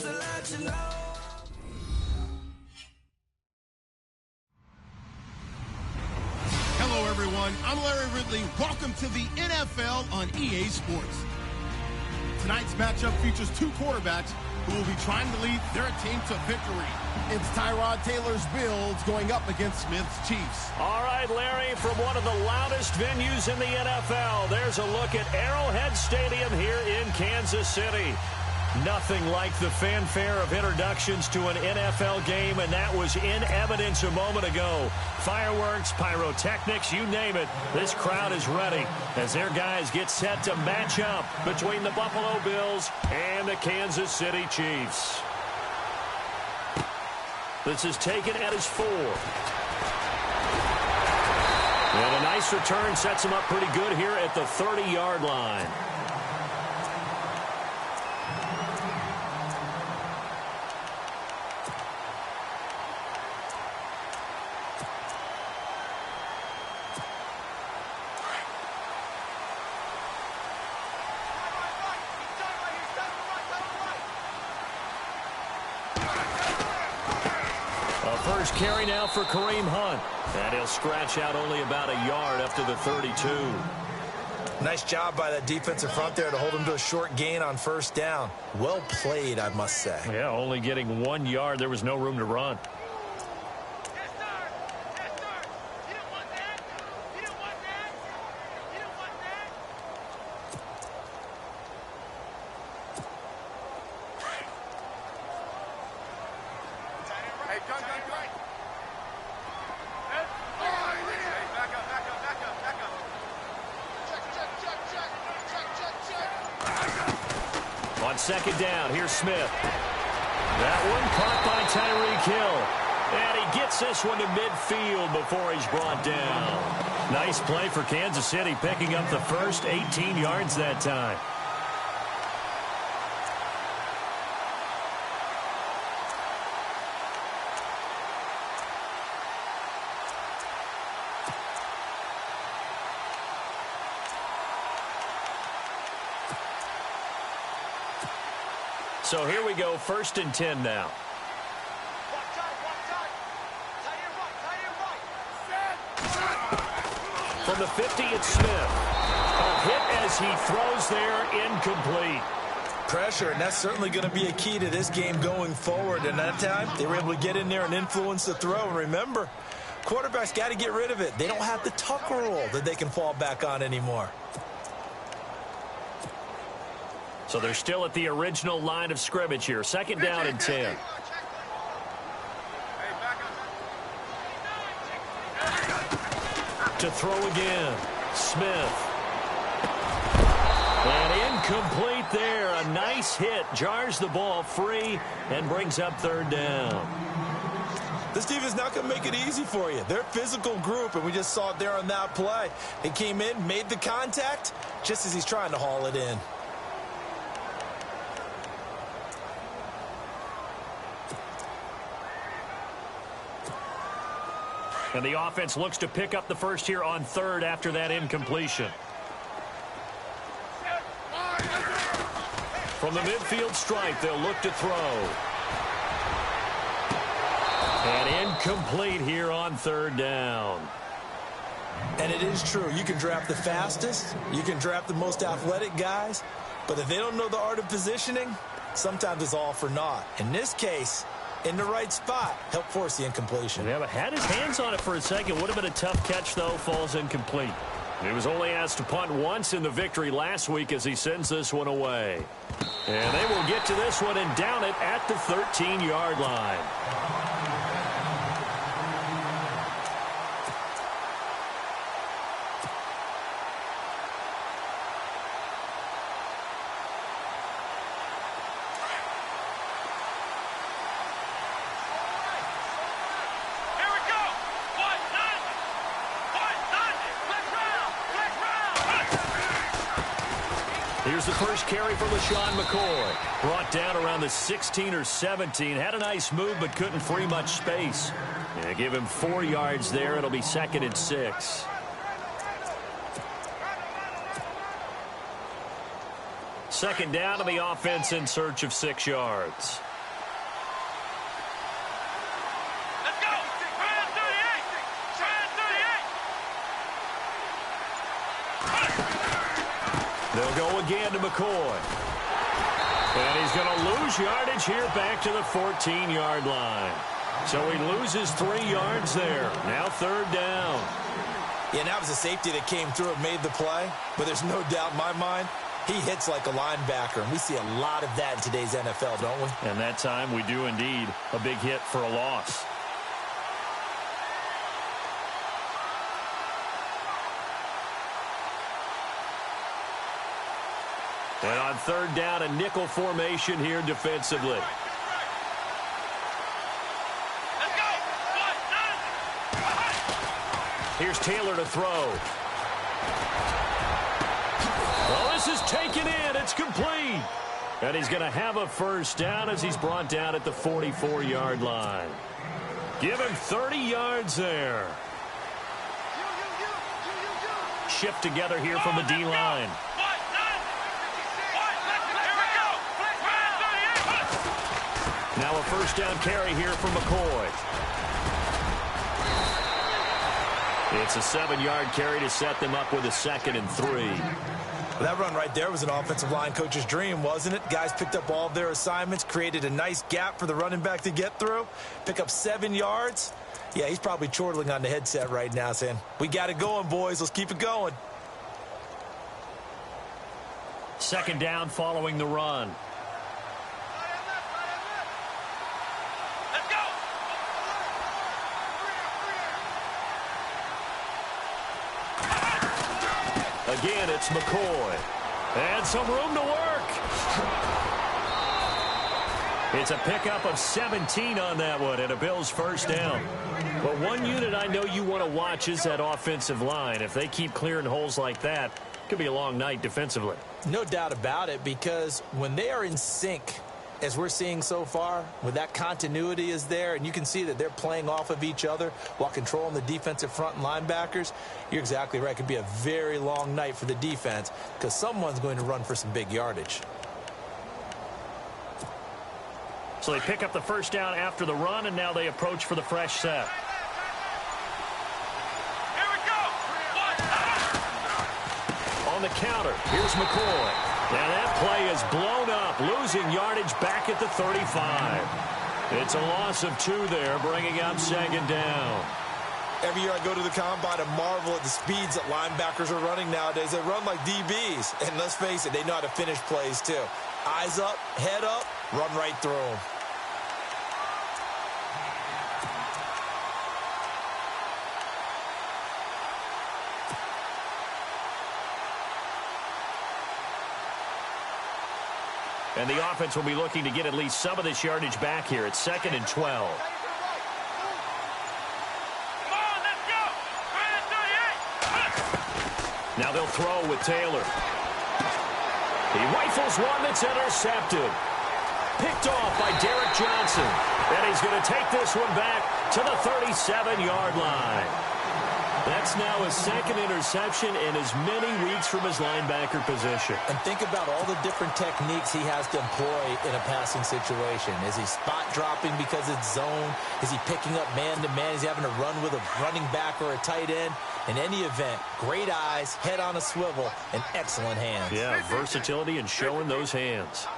to let you know. Hello, everyone. I'm Larry Ridley. Welcome to the NFL on EA Sports. Tonight's matchup features two quarterbacks who will be trying to lead their team to victory. It's Tyrod Taylor's Bills going up against Smith's Chiefs. All right, Larry, from one of the loudest venues in the NFL, there's a look at Arrowhead Stadium here in Kansas City. Nothing like the fanfare of introductions to an NFL game, and that was in evidence a moment ago. Fireworks, pyrotechnics, you name it. This crowd is ready as their guys get set to match up between the Buffalo Bills and the Kansas City Chiefs. This is taken at his 4. And a nice return sets him up pretty good here at the 30-yard line. First carry now for Kareem Hunt. And he'll scratch out only about a yard up to the 32. Nice job by that defensive front there to hold him to a short gain on first down. Well played, I must say. Yeah, only getting 1 yard. There was no room to run. On second down, here's Smith. That one caught by Tyreek Hill. And he gets this one to midfield before he's brought down. Nice play for Kansas City, picking up the first 18 yards that time. So here we go, 1st and 10 now. From the 50, it's Smith. A hit as he throws there, incomplete. Pressure, and that's certainly going to be a key to this game going forward. And that time, they were able to get in there and influence the throw. And remember, quarterbacks got to get rid of it. They don't have the tuck rule that they can fall back on anymore. So they're still at the original line of scrimmage here. 2nd down and 10. To throw again. Smith. And incomplete there. A nice hit. Jars the ball free and brings up 3rd down. This team is not going to make it easy for you. They're a physical group, and we just saw it there on that play. They came in, made the contact, just as he's trying to haul it in. And the offense looks to pick up the first here on 3rd after that incompletion. From the midfield stripe, they'll look to throw. And incomplete here on 3rd down. And it is true. You can draft the fastest. You can draft the most athletic guys. But if they don't know the art of positioning, sometimes it's all for naught. In this case, in the right spot, help force the incompletion. Yeah, but had his hands on it for a second. Would have been a tough catch, though. Falls incomplete. He was only asked to punt once in the victory last week as he sends this one away. And they will get to this one and down it at the 13-yard line. Here's the first carry for LaShawn McCoy. Brought down around the 16 or 17. Had a nice move, but couldn't free much space. Yeah, give him 4 yards there. It'll be 2nd and 6. Second down to the offense in search of 6 yards. McCoy. And he's going to lose yardage here back to the 14-yard line. So he loses 3 yards there. Now 3rd down. Yeah, and that was a safety that came through and made the play. But there's no doubt in my mind, he hits like a linebacker. And we see a lot of that in today's NFL, don't we? And that time we do indeed a big hit for a loss. And on 3rd down, a nickel formation here defensively. Here's Taylor to throw. Well, this is taken in. It's complete. And he's going to have a 1st down as he's brought down at the 44-yard line. Give him 30 yards there. Shift together here from the D-line. Now a 1st down carry here from McCoy. It's a 7-yard carry to set them up with a 2nd and 3. Well, that run right there was an offensive line coach's dream, wasn't it? Guys picked up all of their assignments, created a nice gap for the running back to get through, pick up 7 yards. Yeah, he's probably chortling on the headset right now saying, we got it going, boys. Let's keep it going. 2nd down following the run. Again, it's McCoy. And some room to work. It's a pickup of 17 on that one and a Bills 1st down. But one unit I know you want to watch is that offensive line. If they keep clearing holes like that, it could be a long night defensively. No doubt about it, because when they are in sync, as we're seeing so far, when that continuity is there, and you can see that they're playing off of each other while controlling the defensive front and linebackers, you're exactly right. It could be a very long night for the defense because someone's going to run for some big yardage. So they pick up the 1st down after the run, and now they approach for the fresh set. Here we go. On the counter, here's McCoy. Now that play is blown up, losing yardage back at the 35. It's a loss of 2 there, bringing up 2nd down. Every year I go to the combine and marvel at the speeds that linebackers are running nowadays. They run like DBs, and let's face it, they know how to finish plays too. Eyes up, head up, run right through them. And the offense will be looking to get at least some of this yardage back here. It's 2nd and 12. Come on, let's go. 38. Now they'll throw with Taylor. He rifles one that's intercepted. Picked off by Derek Johnson. And he's going to take this one back to the 37-yard line. That's now his 2nd interception in as many weeks from his linebacker position. And think about all the different techniques he has to employ in a passing situation. Is he spot dropping because it's zone? Is he picking up man-to-man? Is he having to run with a running back or a tight end? In any event, great eyes, head on a swivel, and excellent hands. Yeah, versatility and showing those hands.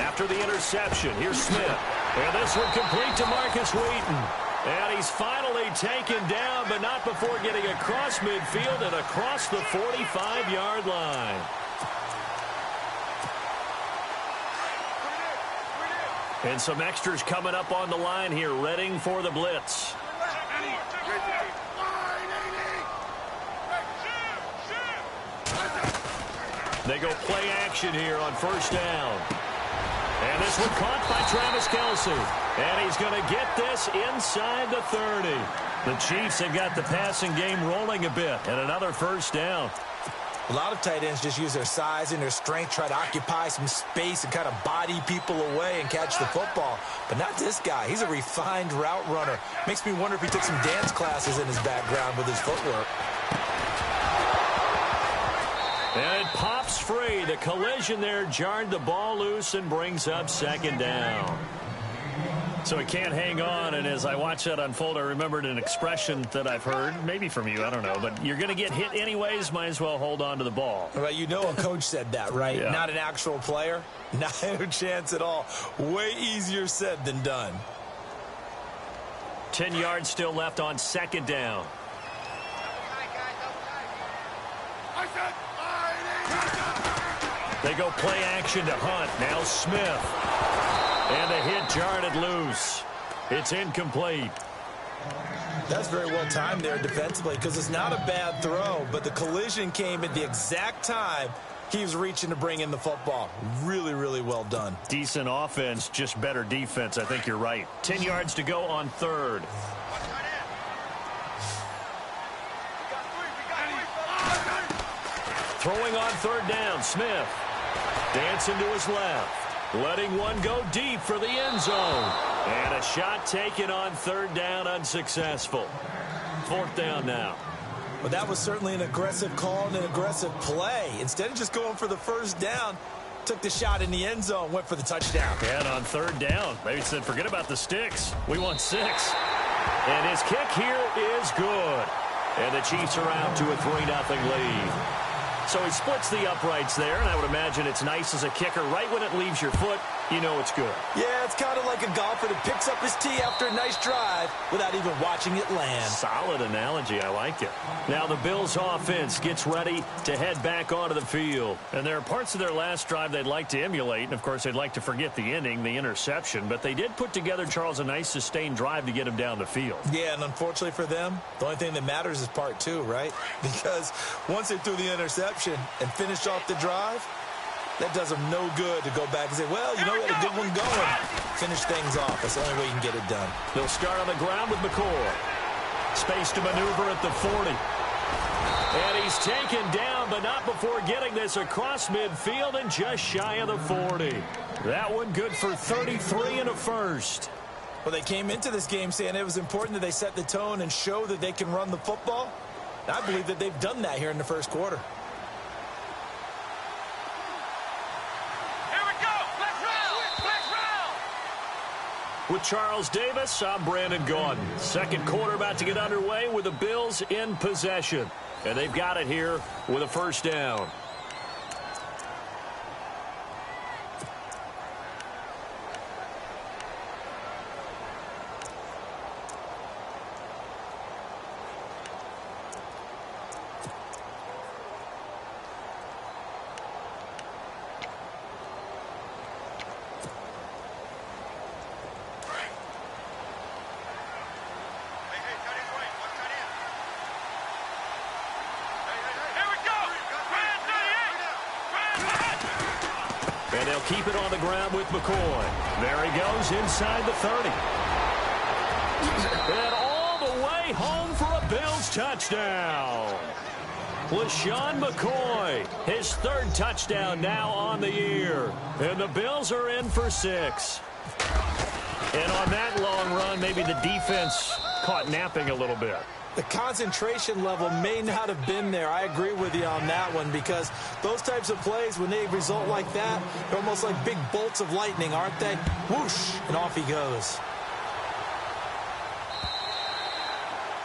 After the interception, here's Smith. And this one complete to Marcus Wheaton. And he's finally taken down, but not before getting across midfield and across the 45-yard line. And some extras coming up on the line here, readying for the blitz. They go play action here on 1st down. And this one caught by Travis Kelce. And he's going to get this inside the 30. The Chiefs have got the passing game rolling a bit. And another 1st down. A lot of tight ends just use their size and their strength, try to occupy some space and kind of body people away and catch the football. But not this guy. He's a refined route runner. Makes me wonder if he took some dance classes in his background with his footwork. And it pops free. The collision there jarred the ball loose and brings up 2nd down. So it can't hang on, and as I watch that unfold, I remembered an expression that I've heard, maybe from you, I don't know, but you're going to get hit anyways, might as well hold on to the ball. Well, you know a coach said that, right? Yeah. Not an actual player. Not a chance at all. Way easier said than done. 10 yards still left on second down. They go play action to Hunt. Now Smith. And the hit jarred it loose. It's incomplete. That's very well timed there defensively because it's not a bad throw, but the collision came at the exact time he was reaching to bring in the football. Really, really well done. Decent offense, just better defense. I think you're right. 10 yards to go on third. Throwing on third down, Smith. Dancing to his left. Letting one go deep for the end zone. And a shot taken on third down, unsuccessful. Fourth down now. Well, that was certainly an aggressive call and an aggressive play. Instead of just going for the first down, took the shot in the end zone, went for the touchdown. And on third down, maybe said, forget about the sticks. We want 6. And his kick here is good. And the Chiefs are out to a 3-0 lead. So he splits the uprights there, and I would imagine it's nice as a kicker. Right when it leaves your foot, you know it's good. Yeah, it's kind of like a golfer that picks up his tee after a nice drive without even watching it land. Solid analogy. I like it. Now the Bills offense gets ready to head back onto the field. And there are parts of their last drive they'd like to emulate. And, of course, they'd like to forget the ending, the interception. But they did put together, Charles, a nice sustained drive to get him down the field. Yeah, and unfortunately for them, the only thing that matters is part 2, right? Because once they threw the interception and finished off the drive, that does them no good to go back and say, well, you know, we had a good one going. Finish things off. That's the only way you can get it done. They'll start on the ground with McCoy. Space to maneuver at the 40. And he's taken down, but not before getting this across midfield and just shy of the 40. That one good for 33 and a first. Well, they came into this game saying it was important that they set the tone and show that they can run the football. And I believe that they've done that here in the first quarter. With Charles Davis, I'm Brandon Gaudin. Second quarter about to get underway with the Bills in possession. And they've got it here with a first down. And they'll keep it on the ground with McCoy. There he goes inside the 30. And all the way home for a Bills touchdown. LaShawn McCoy, his third touchdown now on the year. And the Bills are in for 6. And on that long run, maybe the defense caught napping a little bit. The concentration level may not have been there. I agree with you on that one because those types of plays, when they result like that, they're almost like big bolts of lightning, aren't they? Whoosh, and off he goes.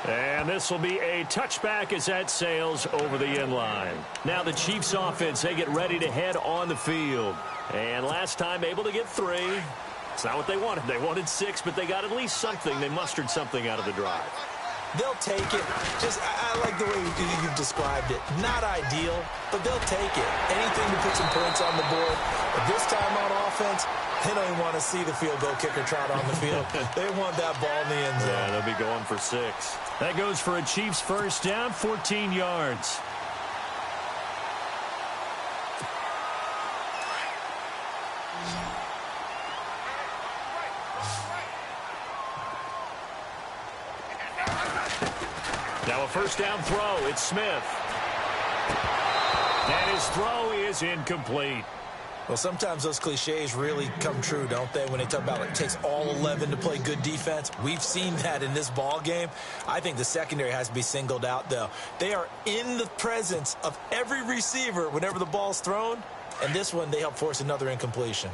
And this will be a touchback as that sails over the end line. Now the Chiefs offense, they get ready to head on the field. And last time able to get 3. It's not what they wanted. They wanted 6, but they got at least something. They mustered something out of the drive. They'll take it. I like the way you've described it. Not ideal, but they'll take it. Anything to put some points on the board. But this time on offense, they don't even want to see the field goal kicker trot on the field. They want that ball in the end zone. Yeah, they'll be going for 6. That goes for a Chiefs first down, 14 yards. Now a first down throw. It's Smith. And his throw is incomplete. Well, sometimes those cliches really come true, don't they, when they talk about it takes all 11 to play good defense. We've seen that in this ball game. I think the secondary has to be singled out, though. They are in the presence of every receiver whenever the ball's thrown, and this one they help force another incompletion.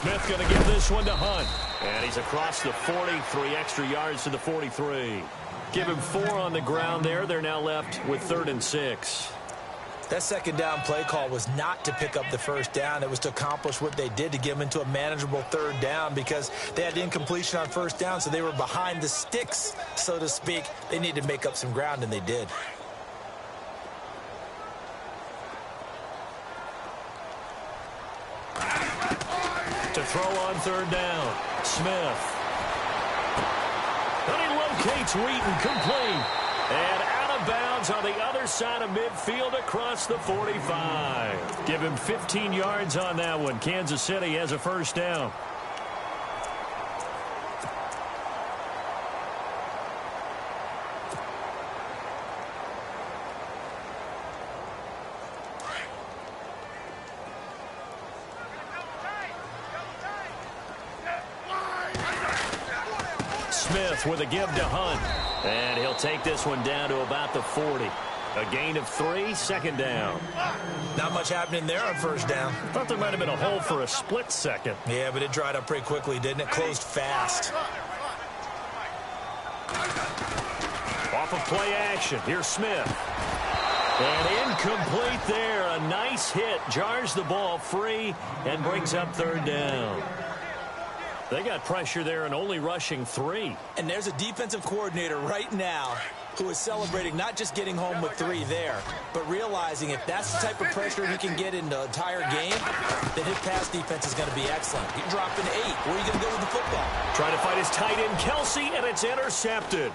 Smith going to give this one to Hunt. And he's across the 40, 3 extra yards to the 43. Give him 4 on the ground there. They're now left with 3rd and 6. That second down play call was not to pick up the first down. It was to accomplish what they did, to get them into a manageable 3rd down, because they had incompletion on first down, so they were behind the sticks, so to speak. They needed to make up some ground, and they did. To throw on 3rd down, Smith. And he locates Wheaton, complete. And out of bounds on the other side of midfield across the 45. Give him 15 yards on that one. Kansas City has a first down. Smith with a give to Hunt. And he'll take this one down to about the 40. A gain of 3, second down. Not much happening there on first down. Thought there might have been a hole for a split second. Yeah, but it dried up pretty quickly, didn't it? Closed fast. Off of play action. Here's Smith. And incomplete there. A nice hit. Jars the ball free and brings up 3rd down. They got pressure there and only rushing 3. And there's a defensive coordinator right now who is celebrating not just getting home with 3 there, but realizing if that's the type of pressure he can get in the entire game, then his pass defense is going to be excellent. He dropped an 8. Where are you going to go with the football? Trying to fight his tight end, Kelsey, and it's intercepted.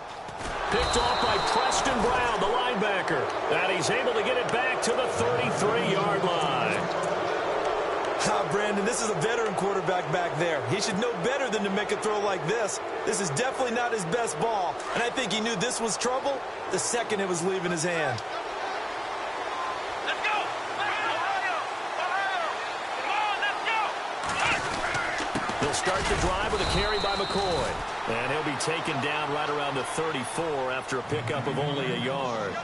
Picked off by Preston Brown, the linebacker. And he's able to get it back to the 33-yard line. Brandon, this is a veteran quarterback back there. He should know better than to make a throw like this. This is definitely not his best ball, and I think he knew this was trouble the second it was leaving his hand. Let's go! Ohio! Come on, let's go! He'll start the drive with a carry by McCoy. And he'll be taken down right around the 34 after a pickup of only a yard.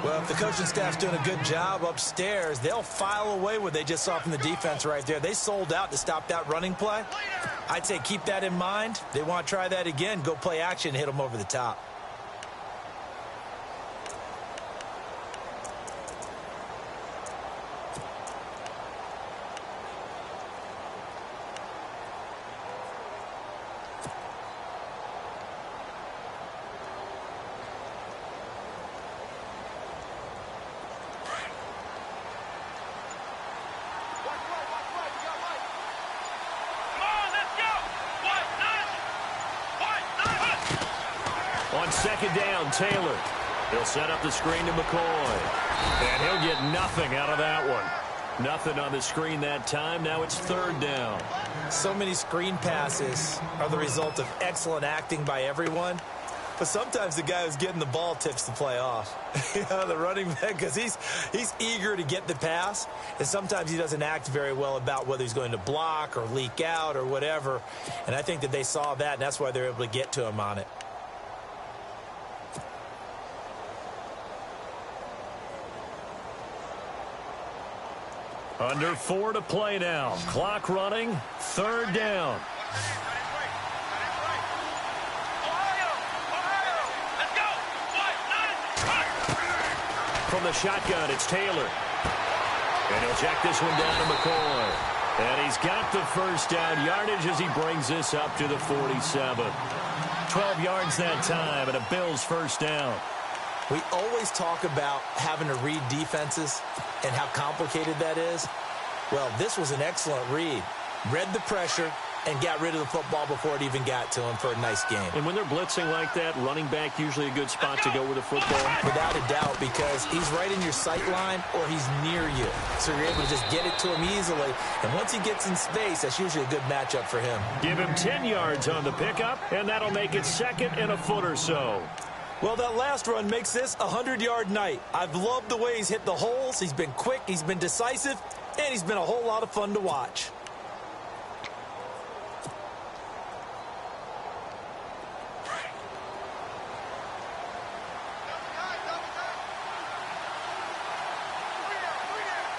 Well, if the coaching staff's doing a good job upstairs, they'll file away what they just saw from the defense right there. They sold out to stop that running play. I'd say keep that in mind. They want to try that again. Go play action, hit them over the top. On second down, Taylor. He'll set up the screen to McCoy. And he'll get nothing out of that one. Nothing on the screen that time. Now it's 3rd down. So many screen passes are the result of excellent acting by everyone. But sometimes the guy who's getting the ball tips the play off. The running back, because he's eager to get the pass. And sometimes he doesn't act very well about whether he's going to block or leak out or whatever. And I think that they saw that, and that's why they're able to get to him on it. Under 4 to play now. Clock running. 3rd down. From the shotgun, it's Taylor. And he'll check this one down to McCoy. And he's got the first down yardage as he brings this up to the 47. 12 yards that time and a Bills first down. We always talk about having to read defenses and how complicated that is. Well, this was an excellent read. Read the pressure and got rid of the football before it even got to him for a nice game. And when they're blitzing like that, running back usually a good spot to go with the football. Without a doubt, because he's right in your sight line or he's near you. So you're able to just get it to him easily. And once he gets in space, that's usually a good matchup for him. Give him 10 yards on the pickup, and that'll make it 2nd and a foot or so. Well, that last run makes this a 100-yard night. I've loved the way he's hit the holes. He's been quick, he's been decisive, and he's been a whole lot of fun to watch.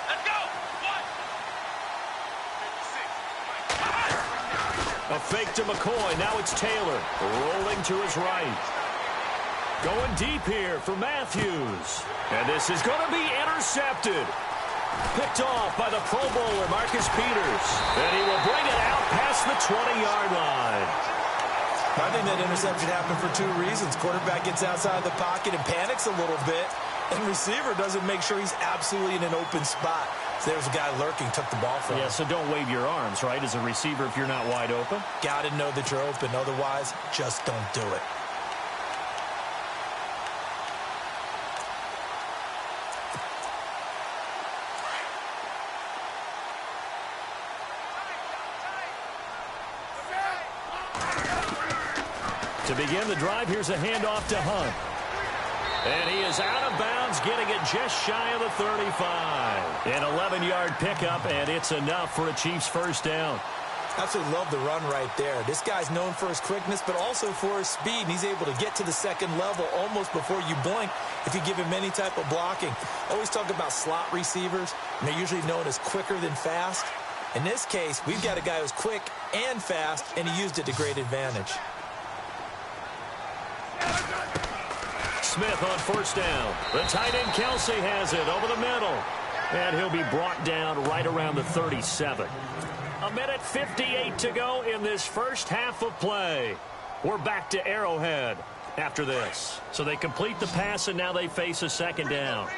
Let's go! What? 56. A fake to McCoy. Now it's Taylor rolling to his right. Going deep here for Matthews. And this is going to be intercepted. Picked off by the Pro Bowler, Marcus Peters. And he will bring it out past the 20-yard line. I think that interception happened for two reasons. Quarterback gets outside the pocket and panics a little bit. And receiver doesn't make sure he's absolutely in an open spot. So there's a guy lurking, took the ball from him. Yeah, so don't wave your arms, right, as a receiver if you're not wide open. Got to know that you're open. Otherwise, just don't do it. To begin the drive, here's a handoff to Hunt. And he is out of bounds, getting it just shy of the 35. An 11-yard pickup, and it's enough for a Chiefs first down. Absolutely love the run right there. This guy's known for his quickness, but also for his speed. And he's able to get to the second level almost before you blink if you give him any type of blocking. Always talk about slot receivers, and they're usually known as quicker than fast. In this case, we've got a guy who's quick and fast, and he used it to great advantage. Smith on first down. The tight end Kelsey has it over the middle. And he'll be brought down right around the 37. A minute 58 to go in this first half of play. We're back to Arrowhead after this. So they complete the pass, and now they face a second down.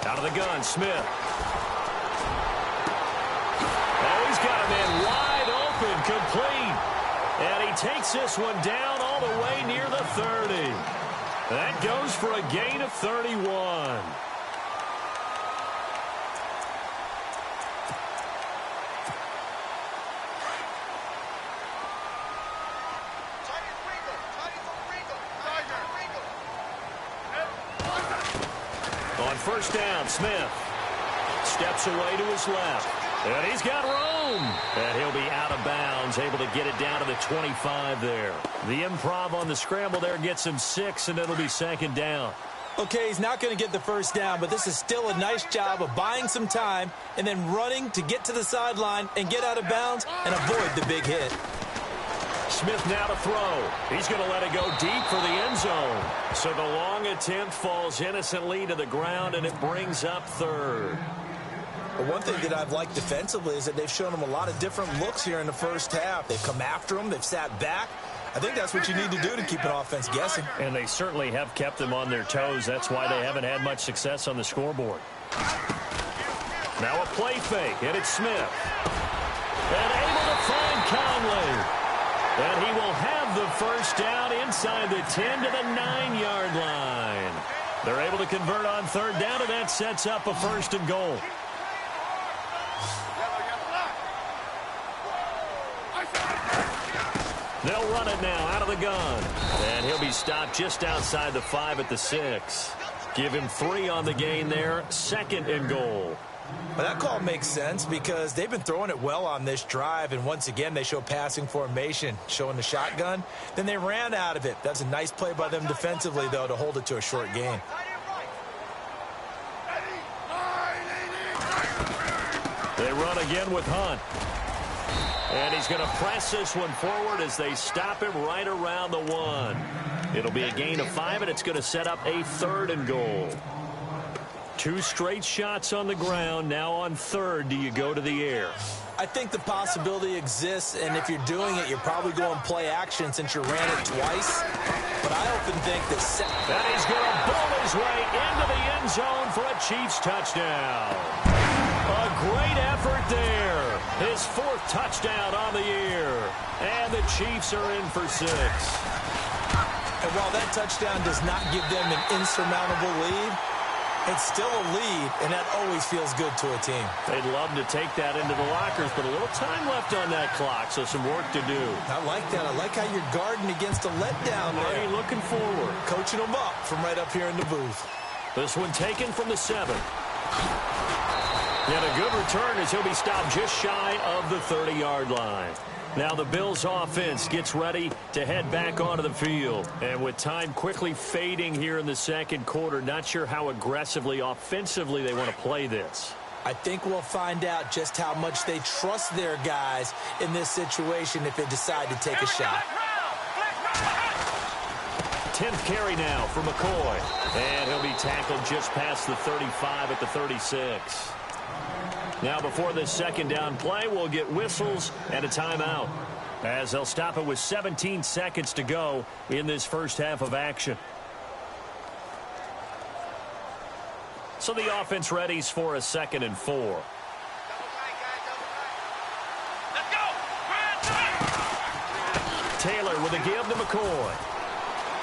Out of the gun, Smith. Oh, he's got a man wide open, complete. And he takes this one down all the way near the 30. That goes for a gain of 31. On first down, Smith steps away to his left. And he's got room. And he'll be out of bounds, able to get it down to the 25 there. The improv on the scramble there gets him 6, and it'll be second down. Okay, he's not going to get the first down, but this is still a nice job of buying some time and then running to get to the sideline and get out of bounds and avoid the big hit. Smith now to throw. He's going to let it go deep for the end zone. So the long attempt falls innocently to the ground, and it brings up third. But one thing that I've liked defensively is that they've shown him a lot of different looks here in the first half. They've come after him. They've sat back. I think that's what you need to do to keep an offense guessing. And they certainly have kept them on their toes. That's why they haven't had much success on the scoreboard. Now a play fake, and it's Smith. And able to find Conley. And he will have the first down inside the 10 to the 9-yard line. They're able to convert on third down, and that sets up a first and goal. They'll run it now out of the gun. And he'll be stopped just outside the 5 at the 6. Give him 3 on the gain there. Second and goal. Well, that call makes sense because they've been throwing it well on this drive. And once again, they show passing formation, showing the shotgun. Then they ran out of it. That's a nice play by them defensively, though, to hold it to a short gain. They run again with Hunt. And he's going to press this one forward as they stop him right around the 1. It'll be a gain of 5, and it's going to set up a third and goal. 2 straight shots on the ground. Now on third, do you go to the air? I think the possibility exists, and if you're doing it, you're probably going play action since you ran it twice. But I often think that... And he's going to bowl his way into the end zone for a Chiefs touchdown. A great effort there. His 4th touchdown on the year. And the Chiefs are in for 6. And while that touchdown does not give them an insurmountable lead, it's still a lead, and that always feels good to a team. They'd love to take that into the lockers, but a little time left on that clock, so some work to do. I like that. I like how you're guarding against a letdown there. Hey, looking forward. Coaching them up from right up here in the booth. This one taken from the 7. And a good return as he'll be stopped just shy of the 30-yard line. Now the Bills offense gets ready to head back onto the field. And with time quickly fading here in the second quarter, not sure how aggressively, offensively they want to play this. I think we'll find out just how much they trust their guys in this situation if they decide to take a shot. 10th carry now for McCoy. And he'll be tackled just past the 35 at the 36. Now before this second down play, we'll get whistles and a timeout, as they'll stop it with 17 seconds to go in this first half of action. So the offense readies for a 2nd and 4. Let's go! Taylor with a give to McCoy.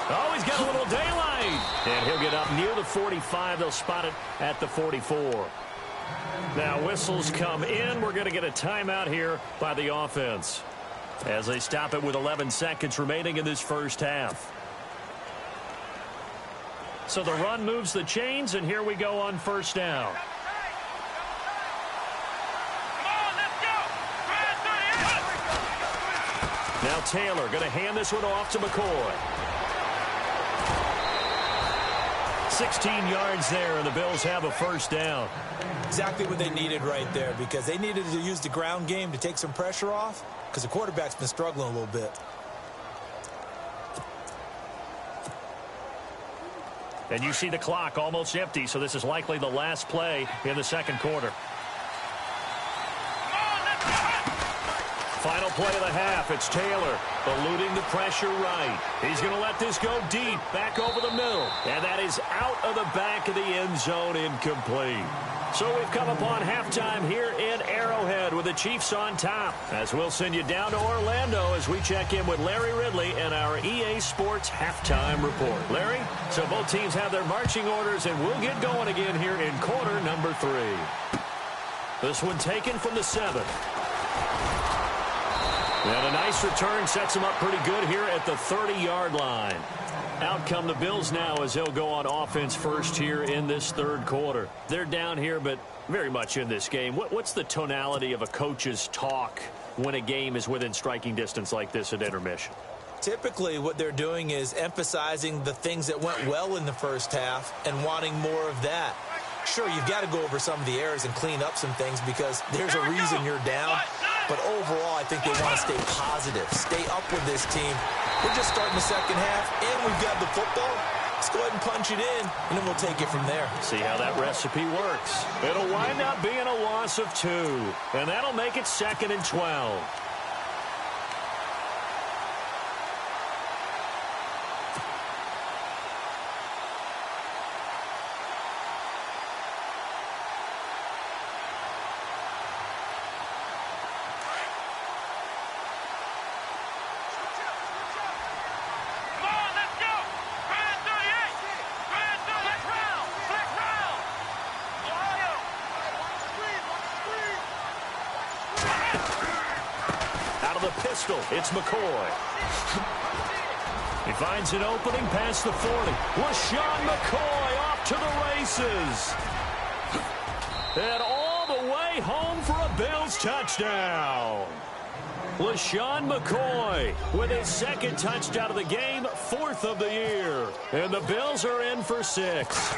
Oh, he's got a little daylight. And he'll get up near the 45. They'll spot it at the 44. Now whistles come in. We're going to get a timeout here by the offense as they stop it with 11 seconds remaining in this first half. So the run moves the chains, and here we go on first down. Come on, let's go! Now Taylor going to hand this one off to McCoy. 16 yards there, and the Bills have a first down. Exactly what they needed right there, because they needed to use the ground game to take some pressure off, because the quarterback's been struggling a little bit. And you see the clock almost empty, so this is likely the last play in the second quarter. Final play of the half. It's Taylor eluding the pressure right. He's going to let this go deep, back over the middle. And that is out of the back of the end zone, incomplete. So we've come upon halftime here in Arrowhead with the Chiefs on top, as we'll send you down to Orlando as we check in with Larry Ridley and our EA Sports halftime report. Larry, so both teams have their marching orders, and we'll get going again here in quarter number 3. This one taken from the 7th. And a nice return sets him up pretty good here at the 30-yard line. Out come the Bills now as they'll go on offense first here in this third quarter. They're down here, but very much in this game. What's the tonality of a coach's talk when a game is within striking distance like this at intermission? Typically, what they're doing is emphasizing the things that went well in the first half and wanting more of that. Sure, you've got to go over some of the errors and clean up some things because there's a reason you're down. But overall, I think they want to stay positive, stay up with this team. We're just starting the second half, and we've got the football. Let's go ahead and punch it in, and then we'll take it from there. See how that recipe works. It'll wind up being a loss of 2, and that'll make it 2nd and 12. It's McCoy. He finds an opening past the 40. LaShawn McCoy off to the races. And all the way home for a Bills touchdown. LaShawn McCoy with his 2nd touchdown of the game, 4th of the year. And the Bills are in for 6.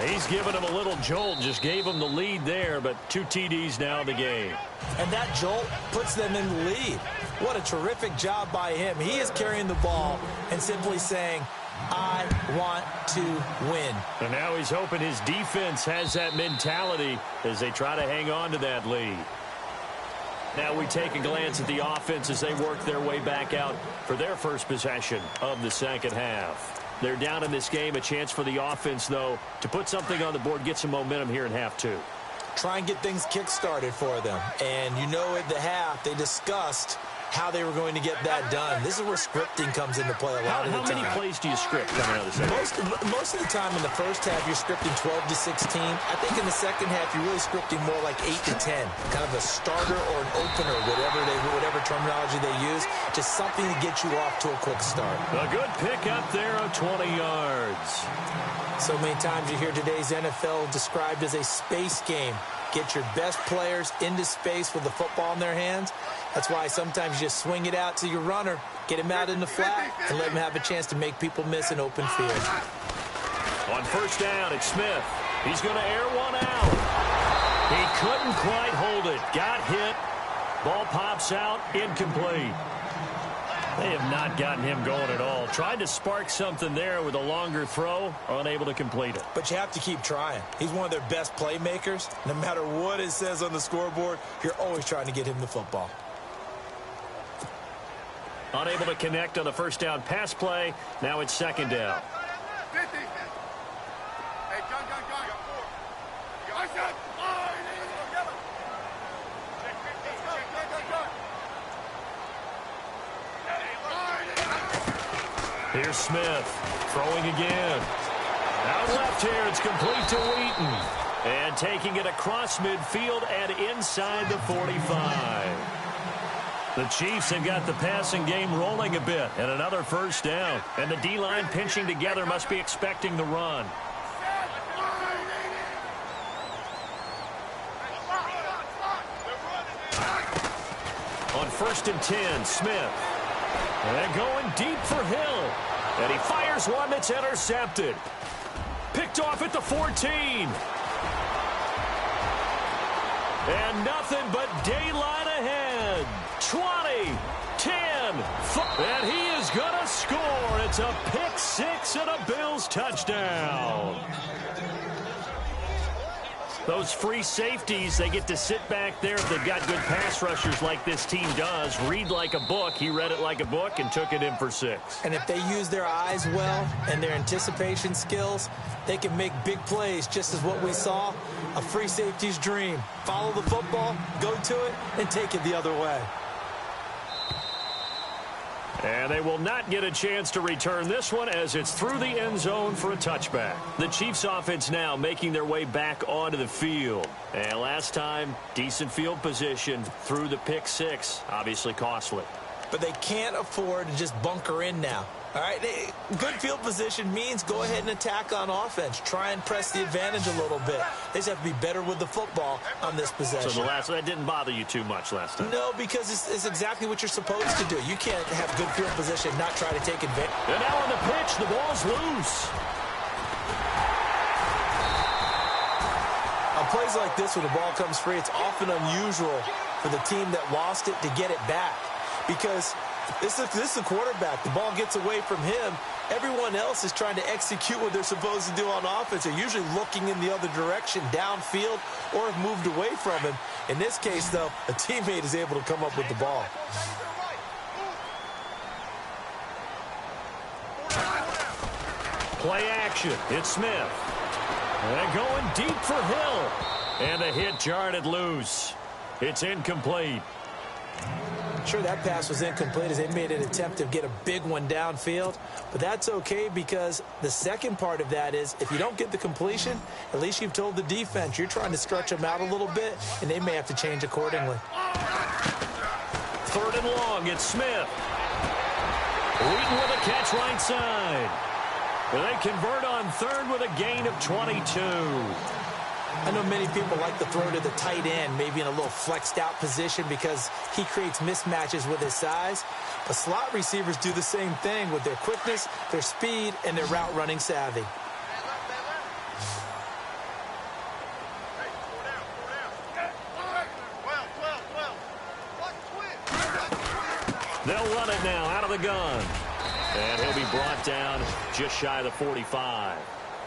He's given him a little jolt, just gave him the lead there, but 2 TDs now in the game. And that jolt puts them in the lead. What a terrific job by him. He is carrying the ball and simply saying, I want to win. And now he's hoping his defense has that mentality as they try to hang on to that lead. Now we take a glance at the offense as they work their way back out for their first possession of the second half. They're down in this game. A chance for the offense, though, to put something on the board, get some momentum here in half 2. Try and get things kick-started for them. And you know at the half, they discussed how they were going to get that done. This is where scripting comes into play a lot of the time. How many plays do you script coming out of the second? Most of the time in the first half, you're scripting 12 to 16. I think in the second half, you're really scripting more like 8 to 10. Kind of a starter or an opener, whatever terminology they use. Just something to get you off to a quick start. A good pickup there of 20 yards. So many times you hear today's NFL described as a space game. Get your best players into space with the football in their hands. That's why sometimes you just swing it out to your runner, get him out in the flat, and let him have a chance to make people miss an open field. On first down, it's Smith. He's going to air one out. He couldn't quite hold it. Got hit. Ball pops out. Incomplete. They have not gotten him going at all. Tried to spark something there with a longer throw. Unable to complete it. But you have to keep trying. He's one of their best playmakers. No matter what it says on the scoreboard, you're always trying to get him the football. Unable to connect on the first down pass play. Now it's second down. Here's Smith throwing again. Out left here, it's complete to Wheaton. And taking it across midfield and inside the 45. The Chiefs have got the passing game rolling a bit, and another first down. And the D-line pinching together must be expecting the run. On first and 10, Smith. And going deep for Hill. And he fires one that's intercepted. Picked off at the 14. And nothing but daylight ahead. 20, 10, and he is going to score. It's a pick six and a Bills touchdown. Those free safeties, they get to sit back there if they've got good pass rushers like this team does. Read like a book. He read it like a book and took it in for 6. And if they use their eyes well and their anticipation skills, they can make big plays, just as what we saw. A free safety's dream. Follow the football, go to it, and take it the other way. And they will not get a chance to return this one as it's through the end zone for a touchback. The Chiefs offense now making their way back onto the field. And last time, decent field position through the pick six. Obviously costly. But they can't afford to just bunker in now. All right, good field position means go ahead and attack on offense. Try and press the advantage a little bit. They just have to be better with the football on this possession. So that didn't bother you too much last time? No, because it's exactly what you're supposed to do. You can't have good field position and not try to take advantage. And now on the pitch, the ball's loose. On plays like this, when the ball comes free, it's often unusual for the team that lost it to get it back. Because this is the quarterback. The ball gets away from him. Everyone else is trying to execute what they're supposed to do on offense. They're usually looking in the other direction, downfield, or have moved away from him. In this case, though, a teammate is able to come up with the ball. Play action. It's Smith. And going deep for Hill. And a hit jarred it loose. It's incomplete. Sure, that pass was incomplete as they made an attempt to get a big one downfield. But that's okay because the second part of that is if you don't get the completion, at least you've told the defense you're trying to stretch them out a little bit, and they may have to change accordingly. Third and long, it's Smith. Wheaton with a catch right side. Well, they convert on third with a gain of 22. I know many people like to throw to the tight end, maybe in a little flexed out position because he creates mismatches with his size. But slot receivers do the same thing with their quickness, their speed, and their route running savvy. They'll run it now out of the gun. And he'll be brought down just shy of the 45.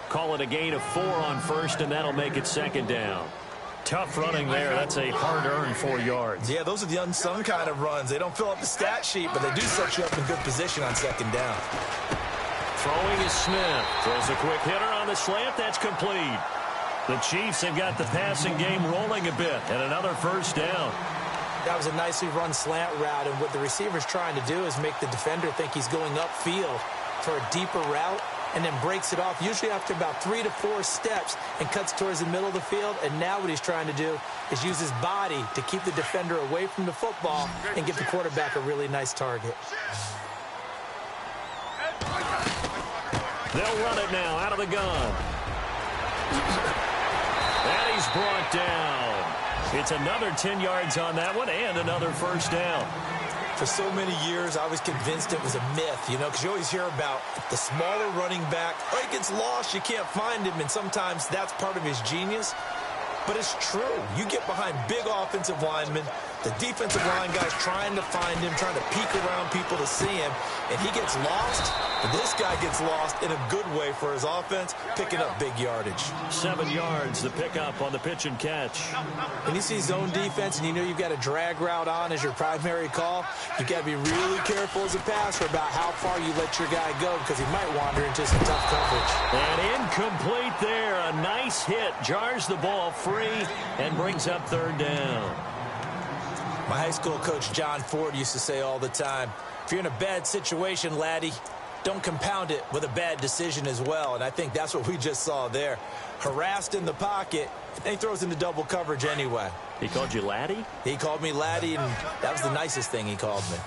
Call it a gain of 4 on first, and that'll make it second down. Tough running there. That's a hard-earned 4 yards. Yeah, those are the unsung kind of runs. They don't fill up the stat sheet, but they do set you up in good position on second down. Throwing is Smith. Throws a quick hitter on the slant. That's complete. The Chiefs have got the passing game rolling a bit, and another first down. That was a nicely run slant route, and what the receiver's trying to do is make the defender think he's going upfield for a deeper route and then breaks it off, usually after about 3 to 4 steps, and cuts towards the middle of the field. And now what he's trying to do is use his body to keep the defender away from the football and give the quarterback a really nice target. They'll run it now out of the gun. And he's brought down. It's another 10 yards on that one and another first down. For so many years, I was convinced it was a myth, you know, because you always hear about the smaller running back. Oh, he gets lost, you can't find him, and sometimes that's part of his genius. But it's true. You get behind big offensive linemen, the defensive line guys trying to find him, trying to peek around people to see him, and he gets lost. But this guy gets lost in a good way for his offense, picking up big yardage. 7 yards, the pickup on the pitch and catch. When you see zone defense and you know you've got a drag route on as your primary call, you've got to be really careful as a passer about how far you let your guy go because he might wander into some tough coverage. And incomplete there. A nice hit. Jars the ball free and brings up third down. My high school coach, John Ford, used to say all the time, if you're in a bad situation, laddie, don't compound it with a bad decision as well. And I think that's what we just saw there. Harassed in the pocket, and he throws into double coverage anyway. He called you laddie? He called me laddie, and that was the nicest thing he called me.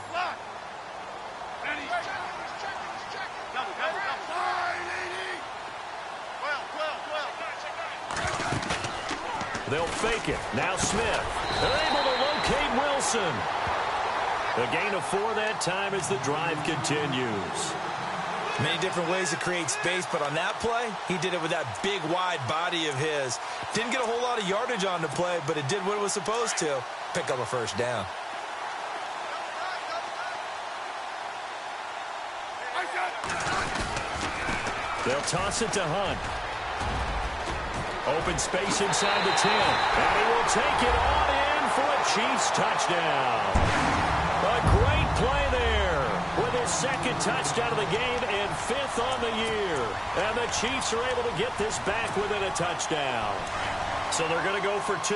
They'll fake it. Now Smith. They're able to locate Wilson. A gain of 4 that time as the drive continues. Many different ways to create space, but on that play, he did it with that big, wide body of his. Didn't get a whole lot of yardage on the play, but it did what it was supposed to. Pick up a first down. They'll toss it to Hunt. Open space inside the 10. And he will take it on in for a Chiefs touchdown. A great play there with his second touchdown of the game and 5th on the year. And the Chiefs are able to get this back within a touchdown. So they're going to go for 2.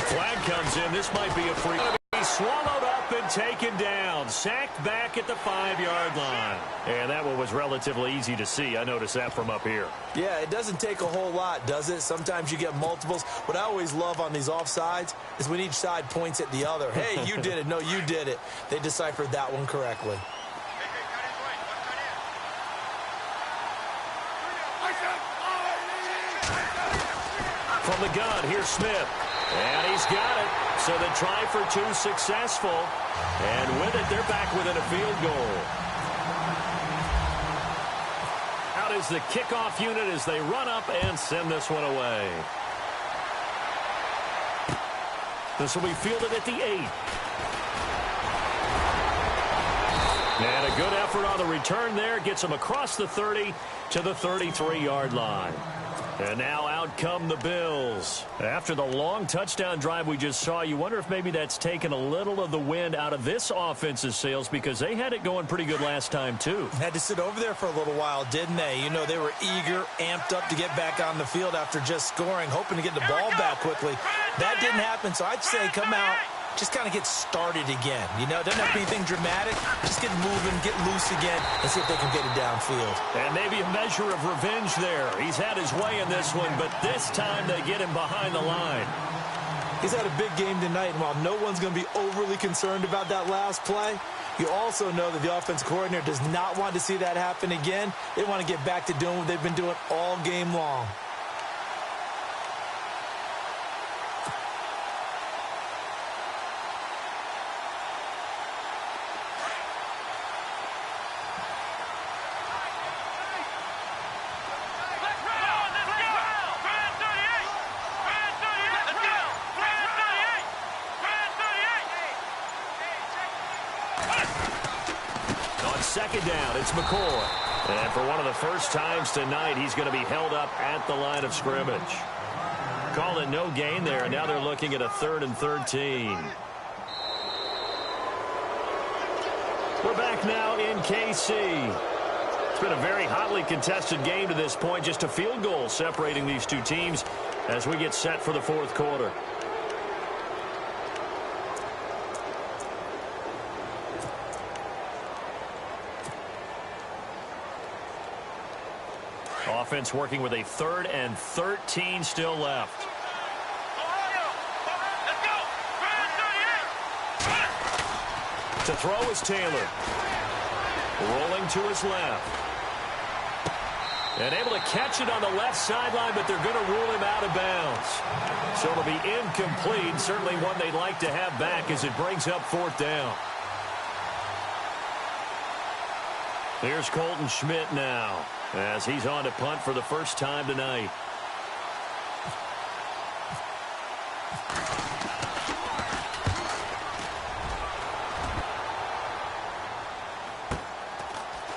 Flag comes in. This might be a free. He's swallowed up and taken down. Sacked back at the 5-yard line. And that one was relatively easy to see. I noticed that from up here. Yeah, it doesn't take a whole lot, does it? Sometimes you get multiples. What I always love on these offsides is when each side points at the other. Hey, you did it. No, you did it. They deciphered that one correctly. From the gun, here's Smith. And he's got it. So the try for 2 successful. And with it, they're back within a field goal. Out is the kickoff unit as they run up and send this one away. This will be fielded at the 8. And a good effort on the return there. Gets him across the 30 to the 33-yard line. And now out come the Bills. After the long touchdown drive we just saw, you wonder if maybe that's taken a little of the wind out of this offense's sails because they had it going pretty good last time, too. Had to sit over there for a little while, didn't they? You know, they were eager, amped up to get back on the field after just scoring, hoping to get the ball back quickly. That didn't happen, so I'd say come out, just kind of get started again. You know, it doesn't have to be anything dramatic. Just get moving, get loose again, and see if they can get it downfield. And maybe a measure of revenge there. He's had his way in this one, but this time they get him behind the line. He's had a big game tonight, and while no one's going to be overly concerned about that last play, you also know that the offense coordinator does not want to see that happen again. They want to get back to doing what they've been doing all game long. Second down, it's McCoy. And for one of the first times tonight, he's going to be held up at the line of scrimmage. Call it no gain there, and now they're looking at a 3rd and 13. We're back now in KC. It's been a very hotly contested game to this point. Just a field goal separating these two teams as we get set for the fourth quarter. Offense working with a 3rd and 13 still left. To throw is Taylor. Rolling to his left. And able to catch it on the left sideline, but they're going to rule him out of bounds. So it'll be incomplete. Certainly one they'd like to have back as it brings up 4th down. Here's Colton Schmidt now as he's on to punt for the first time tonight.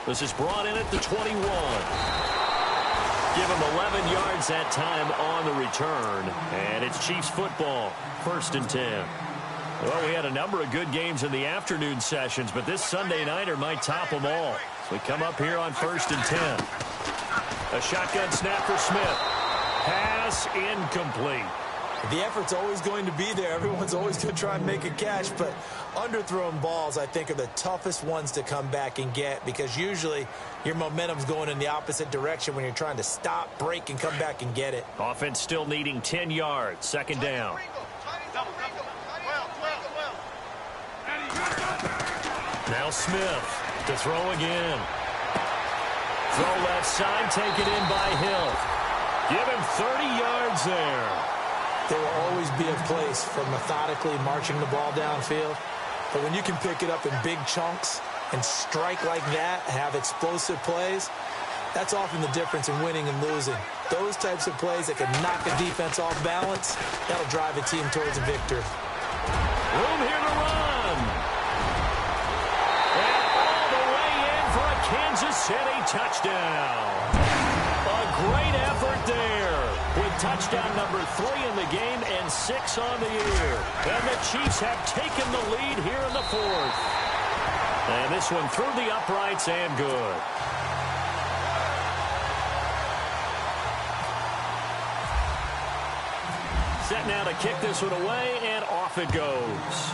This is brought in at the 21. Give him 11 yards that time on the return. And it's Chiefs football, 1st and 10. Well, we had a number of good games in the afternoon sessions, but this Sunday nighter might top them all. So we come up here on 1st and 10. A shotgun snap for Smith. Pass incomplete. The effort's always going to be there. Everyone's always going to try and make a catch, but underthrown balls, I think, are the toughest ones to come back and get because usually your momentum's going in the opposite direction when you're trying to stop, break, and come back and get it. Offense still needing 10 yards. 2nd down. Now Smith to throw again. Throw left side, taken in by Hill. Give him 30 yards there. There will always be a place for methodically marching the ball downfield. But when you can pick it up in big chunks and strike like that, have explosive plays, that's often the difference in winning and losing. Those types of plays that can knock a defense off balance, that'll drive a team towards a victory. Room here to run. And all the way in for a Kansas City touchdown. A great effort there with touchdown number 3 in the game and 6 on the year. And the Chiefs have taken the lead here in the 4th. And this one through the uprights and good. Set now to kick this one away, and off it goes.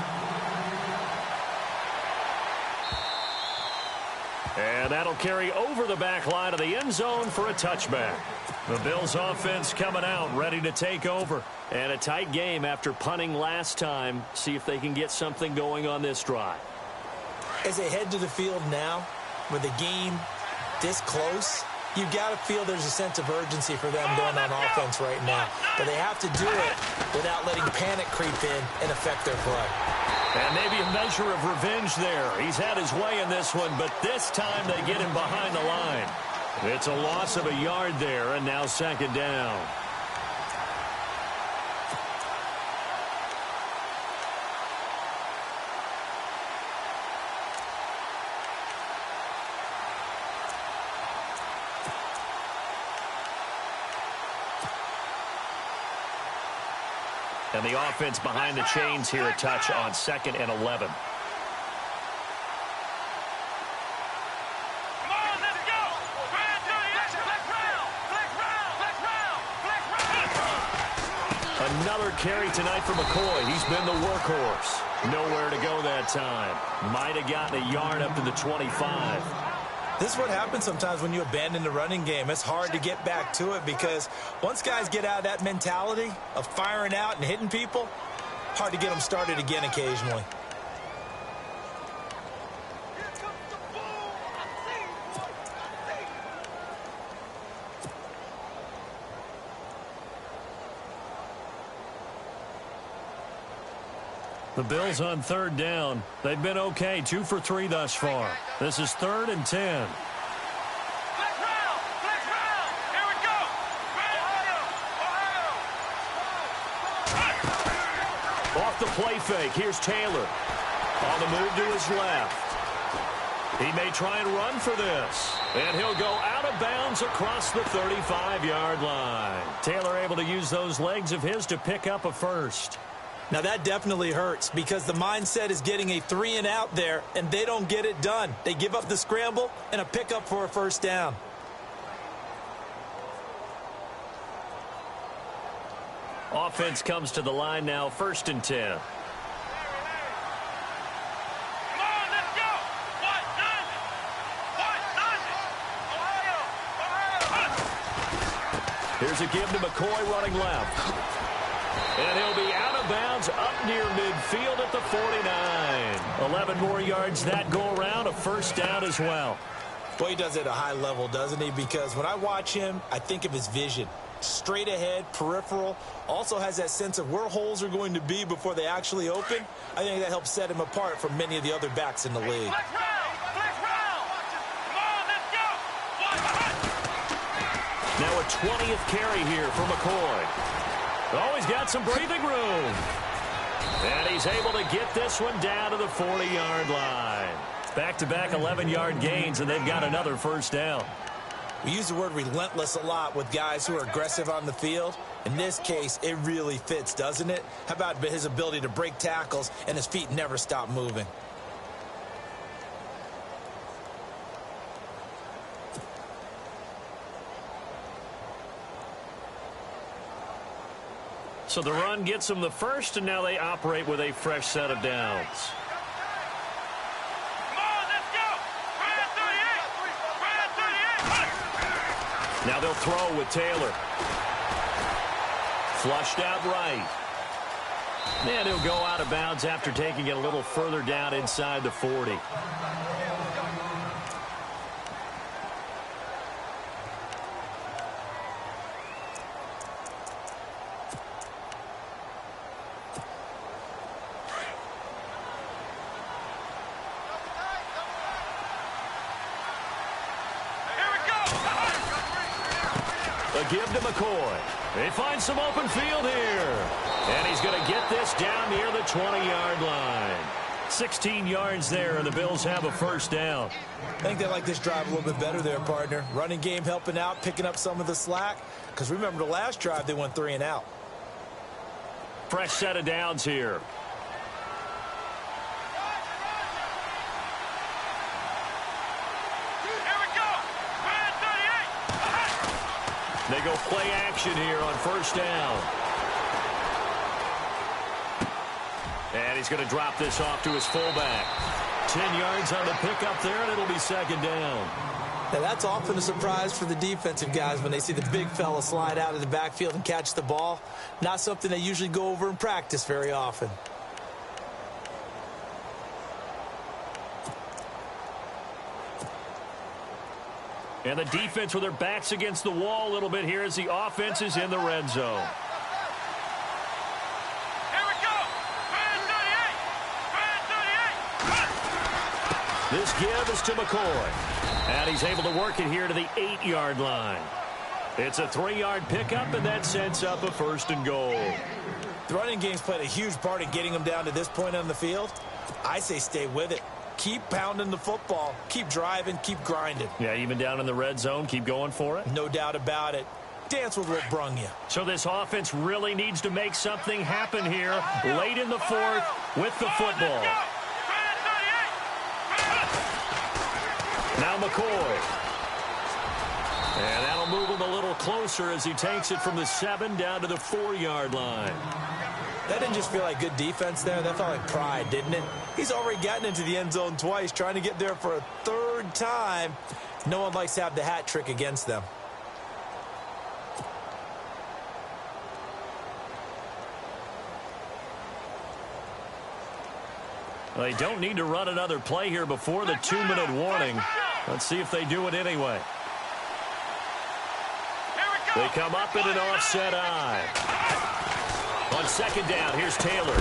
And that'll carry over the back line of the end zone for a touchback. The Bills offense coming out, ready to take over. And a tight game after punting last time. See if they can get something going on this drive. As they head to the field now, with the game this close, you got to feel there's a sense of urgency for them going on offense right now. But they have to do it without letting panic creep in and affect their play. And maybe a measure of revenge there. He's had his way in this one, but this time they get him behind the line. It's a loss of a yard there, and now 2nd down. And the offense behind the chains here, a touch on 2nd and 11. Another carry tonight for McCoy. He's been the workhorse. Nowhere to go that time. Might have gotten a yard up to the 25. This is what happens sometimes when you abandon the running game. It's hard to get back to it because once guys get out of that mentality of firing out and hitting people, hard to get them started again occasionally. The Bills on 3rd down. They've been okay, 2 for 3 thus far. This is 3rd and 10. Off the play fake, here's Taylor. On the move to his left. He may try and run for this. And he'll go out of bounds across the 35-yard line. Taylor able to use those legs of his to pick up a first. Now, that definitely hurts because the mindset is getting a 3-and-out there, and they don't get it done. They give up the scramble and a pickup for a first down. Offense comes to the line now, 1st and 10. Here's a give to McCoy running left. And he'll be out of bounds up near midfield at the 49. 11 more yards that go around, a first down as well. Boy, he does it at a high level, doesn't he? Because when I watch him, I think of his vision. Straight ahead, peripheral, also has that sense of where holes are going to be before they actually open. I think that helps set him apart from many of the other backs in the league. Now a 20th carry here for McCoy. Oh, he's got some breathing room. And he's able to get this one down to the 40-yard line. Back-to-back 11-yard gains, and they've got another first down. We use the word relentless a lot with guys who are aggressive on the field. In this case, it really fits, doesn't it? How about his ability to break tackles and his feet never stop moving? So the run gets them the first, and now they operate with a fresh set of downs. Now they'll throw with Taylor. Flushed out right. And he'll go out of bounds after taking it a little further down inside the 40. A give to McCoy. They find some open field here. And he's going to get this down near the 20-yard line. 16 yards there, and the Bills have a first down. I think they like this drive a little bit better there, partner. Running game helping out, picking up some of the slack. Because remember, the last drive, they went 3-and-out. Fresh set of downs here. They go play action here on first down. And he's going to drop this off to his fullback. 10 yards on the pickup there, and it'll be second down. Now, that's often a surprise for the defensive guys when they see the big fella slide out of the backfield and catch the ball. Not something they usually go over in practice very often. And the defense with their backs against the wall a little bit here as the offense is in the red zone. Here we go. This give is to McCoy. And he's able to work it here to the 8-yard line. It's a 3-yard pickup, and that sets up a first and goal. The running game's played a huge part in getting them down to this point on the field. I say stay with it. Keep pounding the football. Keep driving. Keep grinding. Yeah, even down in the red zone, keep going for it. No doubt about it. Dance with what brung you. So this offense really needs to make something happen here late in the fourth with the football. Now McCoy. And that'll move him a little closer as he takes it from the 7 down to the 4-yard line. That didn't just feel like good defense there. That felt like pride, didn't it? He's already gotten into the end zone twice, trying to get there for a third time. No one likes to have the hat trick against them. Well, they don't need to run another play here before the 2-minute warning. Let's see if they do it anyway. They come up in an offset eye. On second down, here's Taylor.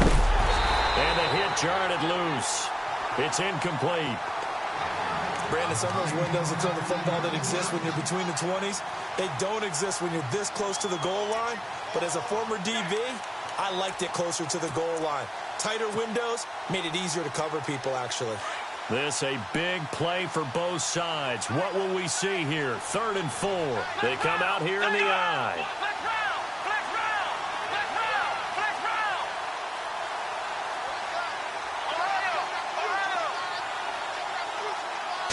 And the hit jarred it loose. It's incomplete. Brandon, some of those windows of the football that exist when you're between the 20s, they don't exist when you're this close to the goal line. But as a former DB, I liked it closer to the goal line. Tighter windows made it easier to cover people, actually. This a big play for both sides. What will we see here? 3rd and 4. They come out here in the eye.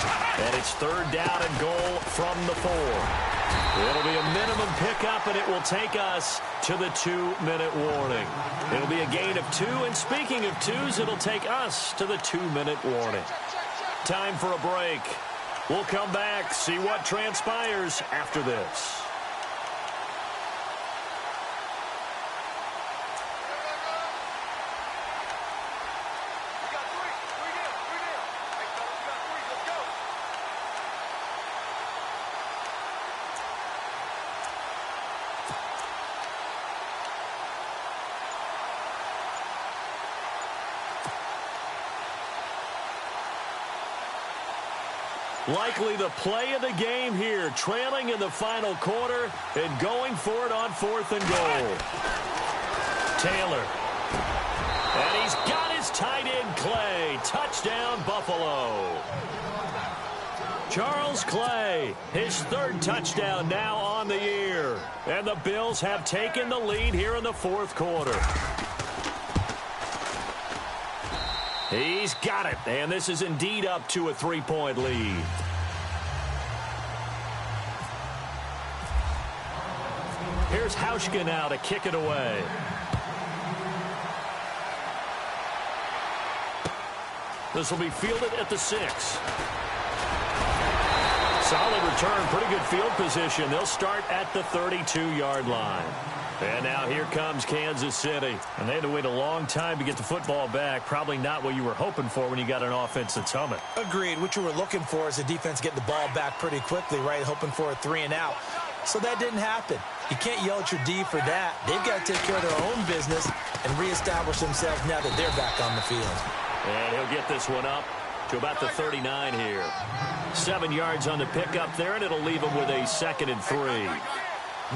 And it's third down and goal from the 4. It'll be a minimum pickup, and it will take us to the 2-minute warning. It'll be a gain of 2, and speaking of 2s, it'll take us to the 2-minute warning. Time for a break. We'll come back, see what transpires after this. Likely the play of the game here, trailing in the final quarter and going for it on 4th and goal. Taylor. And he's got his tight end, Clay. Touchdown, Buffalo. Charles Clay, his 3rd touchdown now on the year. And the Bills have taken the lead here in the 4th quarter. He's got it, and this is indeed up to a 3-point lead. Here's Hauschka now to kick it away. This will be fielded at the 6. Solid return, pretty good field position. They'll start at the 32-yard line. And now here comes Kansas City. And they had to wait a long time to get the football back. Probably not what you were hoping for when you got an offense that's humming. Agreed. What you were looking for is the defense getting the ball back pretty quickly, right? Hoping for a 3-and-out. So that didn't happen. You can't yell at your D for that. They've got to take care of their own business and reestablish themselves now that they're back on the field. And he'll get this one up to about the 39 here. 7 yards on the pickup there, and it'll leave him with a 2nd and 3.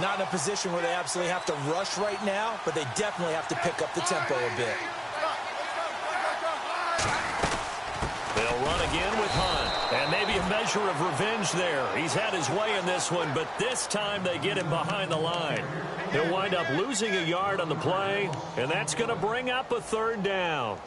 Not in a position where they absolutely have to rush right now, but they definitely have to pick up the tempo a bit. They'll run again with Hunt. And maybe a measure of revenge there. He's had his way in this one, but this time they get him behind the line. He'll wind up losing a yard on the play, and that's going to bring up a 3rd down.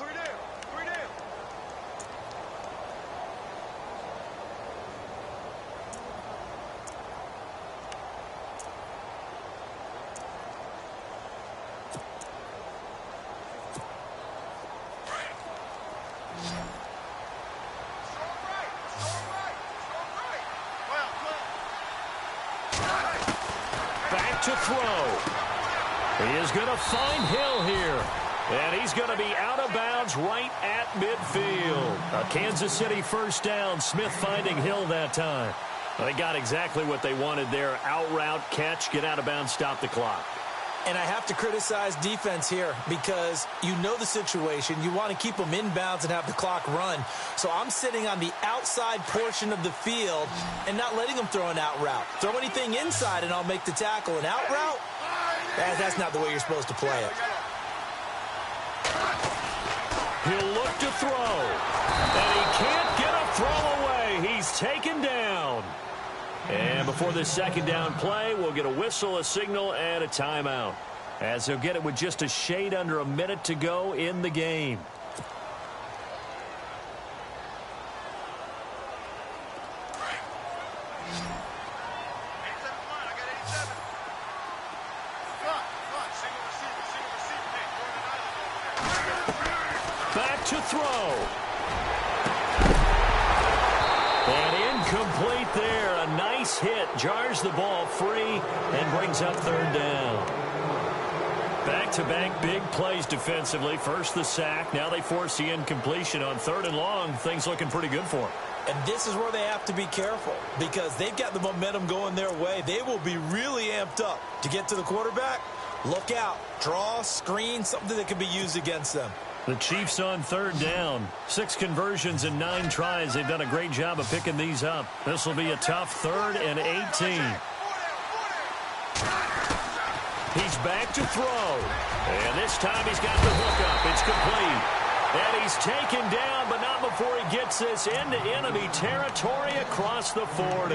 To throw. He is going to find Hill here. And he's going to be out of bounds right at midfield. A Kansas City 1st down. Smith finding Hill that time. They got exactly what they wanted there. Out route, catch, get out of bounds, stop the clock. And I have to criticize defense here because you know the situation. You want to keep them inbounds and have the clock run. So I'm sitting on the outside portion of the field and not letting them throw an out route. Throw anything inside and I'll make the tackle. An out route? That's not the way you're supposed to play it. He'll look to throw. And he can't get a throw away. He's taken down. And before this 2nd down play, we'll get a whistle, a signal, and a timeout. As he'll get it with just a shade under a minute to go in the game. Back to throw. And incomplete there. A nice hit. Jars the ball free and brings up 3rd down. Back-to-back big plays defensively. First the sack. Now they force the incompletion on 3rd and long. Things looking pretty good for them. And this is where they have to be careful because they've got the momentum going their way. They will be really amped up to get to the quarterback. Look out. Draw, screen, something that can be used against them. The Chiefs on 3rd down. 6 conversions and 9 tries. They've done a great job of picking these up. This will be a tough 3rd and 18. He's back to throw. And this time he's got the hook up. It's complete. And he's taken down, but not before he gets this into enemy territory across the 40.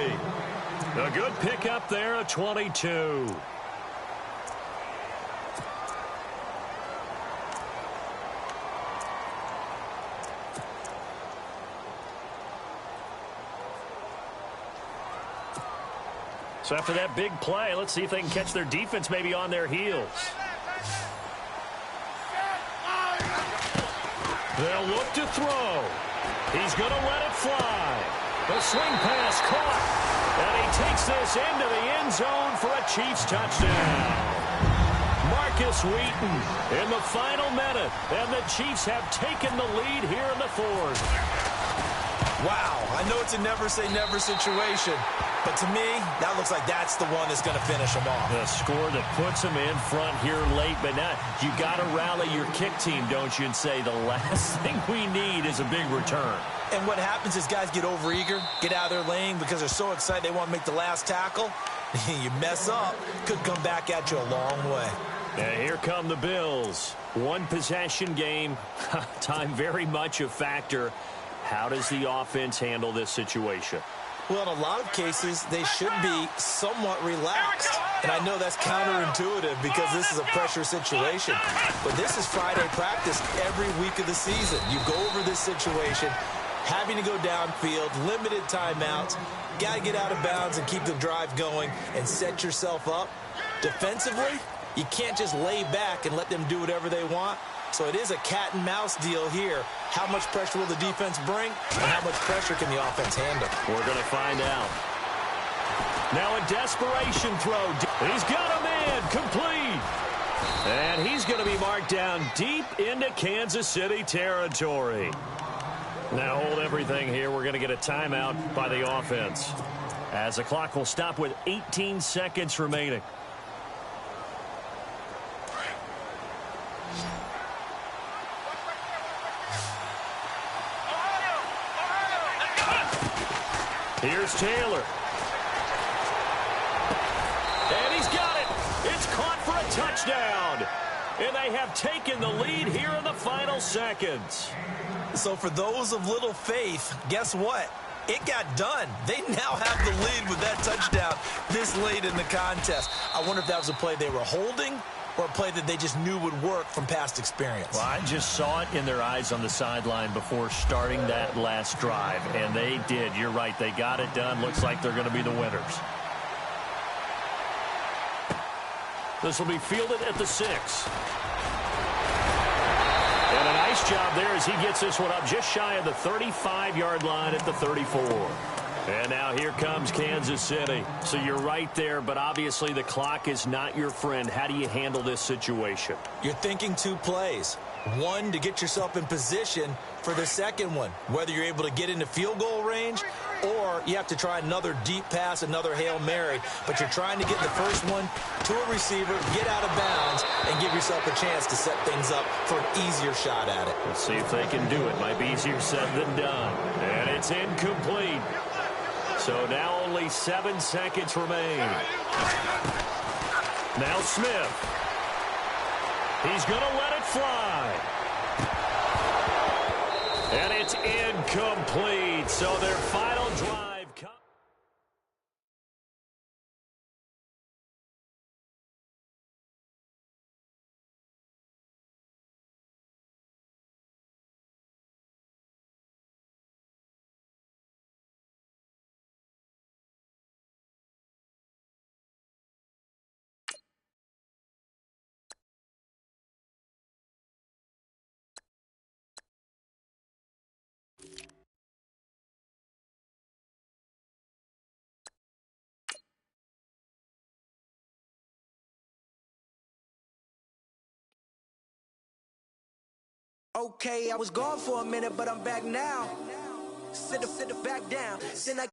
A good pickup there, a 22. So after that big play, let's see if they can catch their defense maybe on their heels. They'll look to throw. He's going to let it fly. The swing pass caught. And he takes this into the end zone for a Chiefs touchdown. Marcus Wheaton in the final minute. And the Chiefs have taken the lead here in the fourth. Wow, I know it's a never-say-never situation, but to me, that looks like that's the one that's going to finish them off. The score that puts them in front here late, but now you got to rally your kick team, don't you, and say the last thing we need is a big return. And what happens is guys get overeager, get out of their lane because they're so excited they want to make the last tackle. You mess up, could come back at you a long way. And here come the Bills. One possession game, time very much a factor. How does the offense handle this situation? Well, in a lot of cases, they should be somewhat relaxed. And I know that's counterintuitive because this is a pressure situation. But this is Friday practice every week of the season. You go over this situation, having to go downfield, limited timeouts, got to get out of bounds and keep the drive going and set yourself up. Defensively, you can't just lay back and let them do whatever they want. So it is a cat and mouse deal here. How much pressure will the defense bring, and how much pressure can the offense handle? We're going to find out. Now a desperation throw. He's got a man complete. And he's going to be marked down deep into Kansas City territory. Now hold everything here. We're going to get a timeout by the offense, as the clock will stop with 18 seconds remaining. Here's Taylor. And he's got it. It's caught for a touchdown. And they have taken the lead here in the final seconds. So for those of little faith, guess what? It got done. They now have the lead with that touchdown this late in the contest. I wonder if that was a play they were holding or a play that they just knew would work from past experience. Well, I just saw it in their eyes on the sideline before starting that last drive, and they did. You're right. They got it done. Looks like they're going to be the winners. This will be fielded at the 6. And a nice job there as he gets this one up just shy of the 35-yard line at the 34. And now here comes Kansas City. So you're right there, but obviously the clock is not your friend. How do you handle this situation? You're thinking two plays. One, to get yourself in position for the second one, whether you're able to get into field goal range or you have to try another deep pass, another Hail Mary. But you're trying to get the first one to a receiver, get out of bounds, and give yourself a chance to set things up for an easier shot at it. Let's see if they can do it. Might be easier said than done. And it's incomplete. So now only 7 seconds remain. Now Smith. He's going to let it fly. And it's incomplete. So their final drive. Okay, I was gone for a minute, but I'm back now. Sit back down. Then I